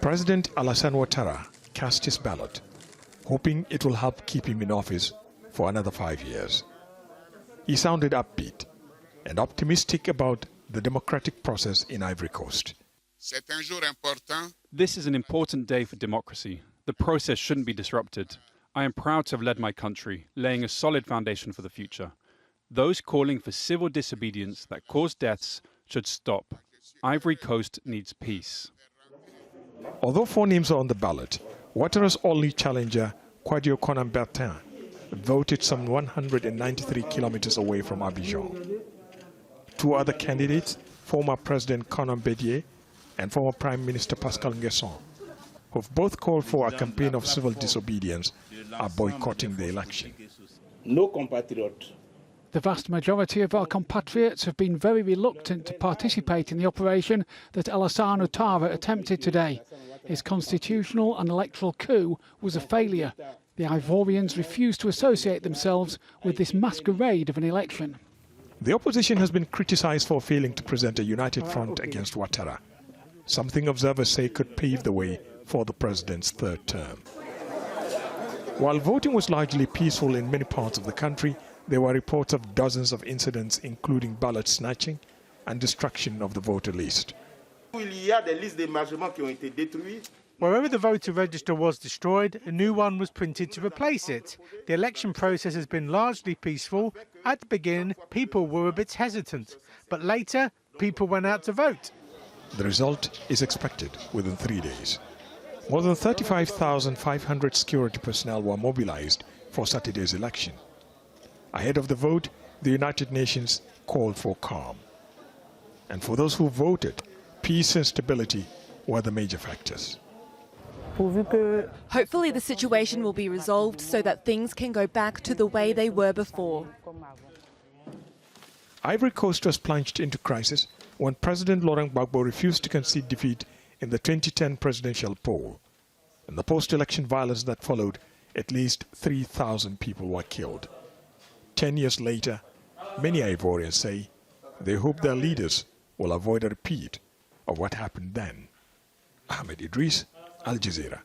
President Alassane Ouattara cast his ballot, hoping it will help keep him in office for another 5 years. He sounded upbeat and optimistic about the democratic process in Ivory Coast. This is an important day for democracy. The process shouldn't be disrupted. I am proud to have led my country, laying a solid foundation for the future. Those calling for civil disobedience that cause deaths should stop. Ivory Coast needs peace. Although 4 names are on the ballot, Ouattara's only challenger, Kwadjo Konan-Bertin, voted some 193 kilometers away from Abidjan. 2 other candidates, former President Konan Bédié and former Prime Minister Pascal Nguesson, who've both called for a campaign of civil disobedience, are boycotting the election. No compatriots. The vast majority of our compatriots have been very reluctant to participate in the operation that Alassane Ouattara attempted today. His constitutional and electoral coup was a failure. The Ivorians refuse to associate themselves with this masquerade of an election. The opposition has been criticized for failing to present a united front against Ouattara, something observers say could pave the way for the president's 3rd term. While voting was largely peaceful in many parts of the country, there were reports of dozens of incidents, including ballot snatching and destruction of the voter list. Wherever the voter register was destroyed, a new one was printed to replace it. The election process has been largely peaceful. At the beginning, people were a bit hesitant, but later, people went out to vote. The result is expected within 3 days. More than 35,500 security personnel were mobilized for Saturday's election. Ahead of the vote, the United Nations called for calm. And for those who voted, peace and stability were the major factors. Hopefully the situation will be resolved so that things can go back to the way they were before. Ivory Coast was plunged into crisis when President Laurent Gbagbo refused to concede defeat in the 2010 presidential poll. In the post-election violence that followed, at least 3,000 people were killed. 10 years later, many Ivorians say they hope their leaders will avoid a repeat of what happened then. Ahmed, Idris, Aljazeera.